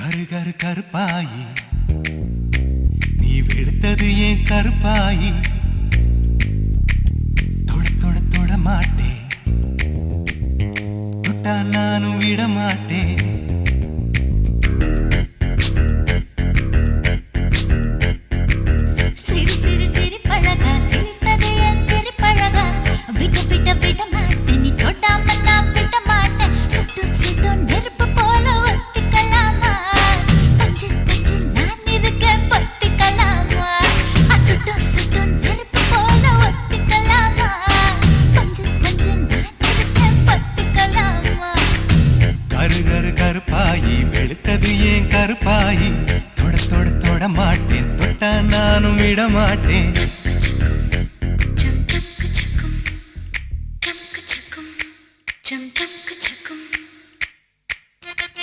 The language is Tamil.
கரு கரு கருப்பாயி நீ வெளுத்தது ஏன் கருப்பாயி தொட தொட தொட மாட்டேன் தொட்டா நானும் விட மாட்டேன் கருப்பாயி வெளுத்தது ஏன் கருப்பாயி தொட தொட தொட மாட்டேன் தொட்டா நானும் விட மாட்டேன்